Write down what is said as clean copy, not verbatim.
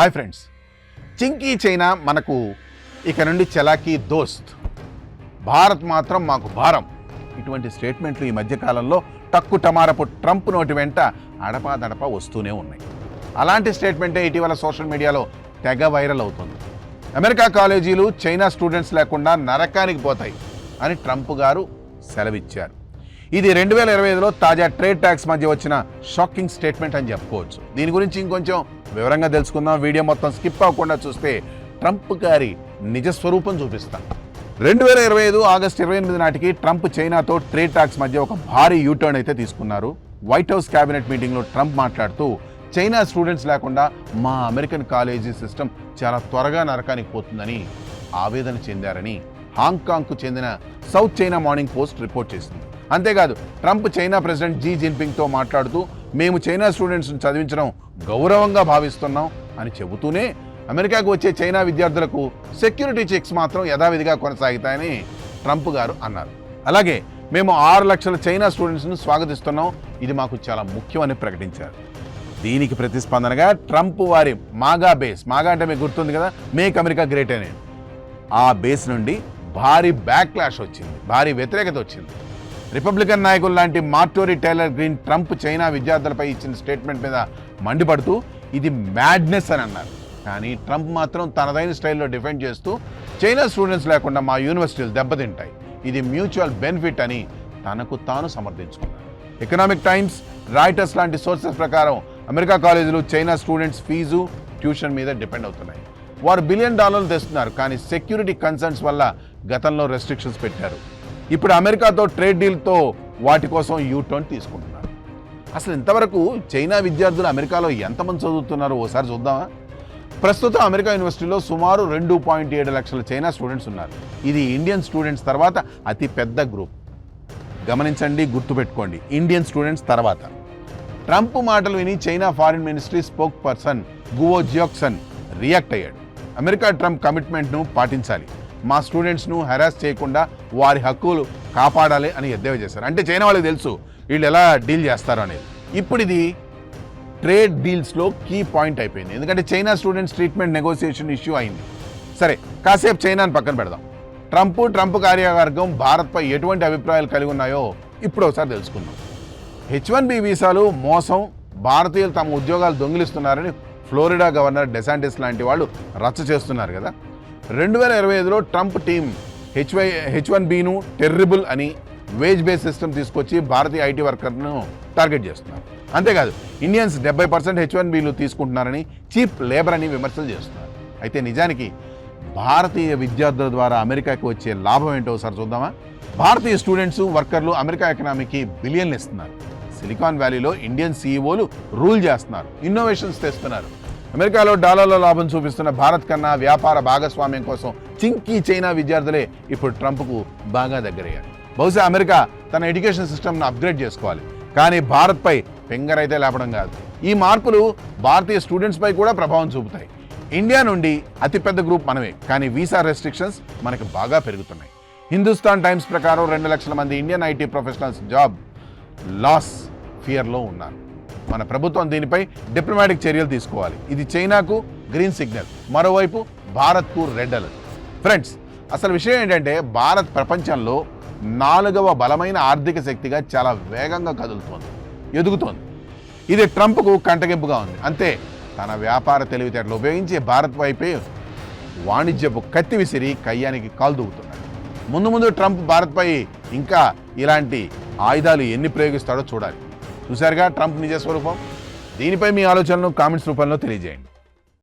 Hi friends, Chinki China మనకు ఇక నుండి చలాకీ దోస్త్, భారత్ మాత్రం మాకు భారం. ఇటువంటి స్టేట్మెంట్లు ఈ మధ్యకాలంలో టక్కు టమారపు ట్రంప్ నోటి వెంట అడపాదడపా వస్తూనే ఉన్నాయి. అలాంటి స్టేట్మెంటే ఇటీవల సోషల్ మీడియాలో తెగ వైరల్ అవుతుంది. అమెరికా కాలేజీలు చైనా స్టూడెంట్స్ లేకుండా నరకానికి పోతాయి అని ట్రంప్ గారు సెలవిచ్చారు. ఇది 2025లో తాజా ట్రేడ్ ట్యాక్స్ మధ్య వచ్చిన షాకింగ్ స్టేట్మెంట్ అని చెప్పుకోవచ్చు. దీని గురించి ఇంకొంచెం వివరంగా తెలుసుకుందాం. వీడియో మొత్తం స్కిప్ అవ్వకుండా చూస్తే ట్రంప్ గారి నిజ స్వరూపం చూపిస్తాం. 2025 ఆగస్టు 28 నాటికి ట్రంప్ చైనాతో ట్రేడ్ ట్యాక్స్ మధ్య ఒక భారీ యూటర్న్ అయితే తీసుకున్నారు. వైట్ హౌస్ క్యాబినెట్ మీటింగ్లో ట్రంప్ మాట్లాడుతూ చైనా స్టూడెంట్స్ లేకుండా మా అమెరికన్ కాలేజీ సిస్టమ్ చాలా త్వరగా నరకానికి పోతుందని ఆవేదన చెందారని హాంకాంగ్కు చెందిన south China morning post report చేసింది. అంతేకాదు, ట్రంప్ చైనా ప్రెసిడెంట్ జీ జిన్పింగ్తో మాట్లాడుతూ మేము చైనా స్టూడెంట్స్ను చదివించడం గౌరవంగా భావిస్తున్నాం అని చెబుతూనే అమెరికాకు వచ్చే చైనా విద్యార్థులకు సెక్యూరిటీ చెక్స్ మాత్రం యథావిధిగా కొనసాగుతాయని ట్రంప్ గారు అన్నారు. అలాగే మేము 6 లక్షల చైనా స్టూడెంట్స్ను స్వాగతిస్తున్నాం, ఇది మాకు చాలా ముఖ్యమని ప్రకటించారు. దీనికి ప్రతిస్పందనగా ట్రంప్ వారి మాగా బేస్, మాగా అంటే మీకు గుర్తుంది కదా, మేక్ అమెరికా గ్రేట్ అనే ఆ బేస్ నుండి భారీ బ్యాక్లాష్ వచ్చింది, భారీ వ్యతిరేకత వచ్చింది. రిపబ్లికన్ నాయకులు లాంటి మార్టోరీ టైలర్ గ్రీన్ ట్రంప్ చైనా విద్యార్థులపై ఇచ్చిన స్టేట్మెంట్ మీద మండిపడుతూ ఇది మ్యాడ్నెస్ అని అన్నారు. కానీ ట్రంప్ మాత్రం తనదైన స్టైల్లో డిఫెండ్ చేస్తూ చైనా స్టూడెంట్స్ లేకుండా మా యూనివర్సిటీలు దెబ్బతింటాయి, ఇది మ్యూచువల్ బెనిఫిట్ అని తనకు తాను సమర్థించుకున్నారు. ఎకనామిక్ టైమ్స్, రాయిటర్స్ లాంటి సోర్సెస్ ప్రకారం అమెరికా కాలేజీలు చైనా స్టూడెంట్స్ ఫీజు, ట్యూషన్ మీద డిపెండ్ అవుతున్నాయి. వారు $1 బిలియన్ తెస్తున్నారు, కానీ సెక్యూరిటీ కన్సర్న్స్ వల్ల గతంలో రెస్ట్రిక్షన్స్ పెట్టారు. ఇప్పుడు అమెరికాతో ట్రేడ్ డీల్తో వాటి కోసం యూటర్న్ తీసుకుంటున్నారు. అసలు ఇంతవరకు చైనా విద్యార్థులు అమెరికాలో ఎంతమంది చదువుతున్నారో ఓసారి చూద్దామా? ప్రస్తుతం అమెరికా యూనివర్సిటీలో సుమారు 2.7 లక్షల చైనా స్టూడెంట్స్ ఉన్నారు. ఇది ఇండియన్ స్టూడెంట్స్ తర్వాత అతి పెద్ద గ్రూప్. గమనించండి, గుర్తుపెట్టుకోండి, ఇండియన్ స్టూడెంట్స్ తర్వాత. ట్రంప్ మాటలు విని China foreign ministry spokesperson Guo Jiakun react అయ్యాడు. అమెరికా ట్రంప్ కమిట్మెంట్ను పాటించాలి, మా స్టూడెంట్స్ను హెరాస్ చేయకుండా వారి హక్కులు కాపాడాలి అని ఎద్దేవా చేశారు. అంటే చైనా వాళ్ళకి తెలుసు వీళ్ళు ఎలా డీల్ చేస్తారో అనేది. ఇప్పుడు ఇది ట్రేడ్ డీల్స్లో కీ పాయింట్ అయిపోయింది, ఎందుకంటే China students treatment negotiation issue అయింది. సరే, కాసేపు చైనాని పక్కన పెడదాం. ట్రంప్ కార్యవర్గం భారత్పై ఎటువంటి అభిప్రాయాలు కలిగి ఉన్నాయో ఇప్పుడు ఒకసారి తెలుసుకుందాం. H-1B వీసాలు మోసం, భారతీయులు తమ ఉద్యోగాలు దొంగిలిస్తున్నారని ఫ్లోరిడా గవర్నర్ డెసాంటిస్ లాంటి వాళ్ళు రచ్చ చేస్తున్నారు కదా. 2025లో ట్రంప్ టీం H-1Bను టెర్రిబుల్ అని వేజ్ బేస్ సిస్టమ్ తీసుకొచ్చి భారతీయ ఐటీ వర్కర్ను టార్గెట్ చేస్తున్నారు. అంతేకాదు, ఇండియన్స్ 70% H-1Bలు తీసుకుంటున్నారని, చీప్ లేబర్ అని విమర్శలు చేస్తున్నారు. అయితే నిజానికి భారతీయ విద్యార్థుల ద్వారా అమెరికాకి వచ్చే లాభం ఏంటో ఒకసారి చూద్దామా? భారతీయ స్టూడెంట్స్, వర్కర్లు అమెరికా ఎకనామీకి బిలియన్లు ఇస్తున్నారు. సిలికాన్ వ్యాలీలో ఇండియన్ సీఈఓలు రూల్ చేస్తున్నారు, ఇన్నోవేషన్స్ తెస్తున్నారు. అమెరికాలో డాలర్ల లాభం చూపిస్తున్న భారత్ కన్నా వ్యాపార భాగస్వామ్యం కోసం చింకీ చైనా విద్యార్థులే ఇప్పుడు ట్రంప్కు బాగా దగ్గరయ్యారు. బహుశా అమెరికా తన ఎడ్యుకేషన్ సిస్టమ్ను అప్గ్రేడ్ చేసుకోవాలి, కానీ భారత్పై ఫింగర్ అయితే లేపడం కాదు. ఈ మార్పులు భారతీయ స్టూడెంట్స్పై కూడా ప్రభావం చూపుతాయి. ఇండియా నుండి అతిపెద్ద గ్రూప్ మనమే, కానీ వీసా రెస్ట్రిక్షన్స్ మనకు బాగా పెరుగుతున్నాయి. హిందుస్థాన్ టైమ్స్ ప్రకారం 2 లక్షల మంది Indian IT professionals job loss ఫియర్లో ఉన్నారు. మన ప్రభుత్వం దీనిపై డిప్లొమాటిక్ చర్యలు తీసుకోవాలి. ఇది చైనాకు గ్రీన్ సిగ్నల్, మరోవైపు భారత్కు రెడ్ అలర్ట్. ఫ్రెండ్స్, అసలు విషయం ఏంటంటే భారత్ ప్రపంచంలో 4వ బలమైన ఆర్థిక శక్తిగా చాలా వేగంగా ఎదుగుతోంది. ఇది ట్రంప్కు కంటగింపుగా ఉంది. అంతే, తన వ్యాపార తెలివితేటలు ఉపయోగించి భారత్ వైపే వాణిజ్యపు కత్తి విసిరి కయ్యానికి కాలు దూకుతున్నాడు. ముందు ట్రంప్ భారత్పై ఇంకా ఇలాంటి ఆయుధాలు ఎన్ని ప్రయోగిస్తాడో చూడాలి. చూశారుగా ట్రంప్ నిజ స్వరూపం. దీనిపై మీ ఆలోచనలను కామెంట్స్ రూపంలో తెలియజేయండి.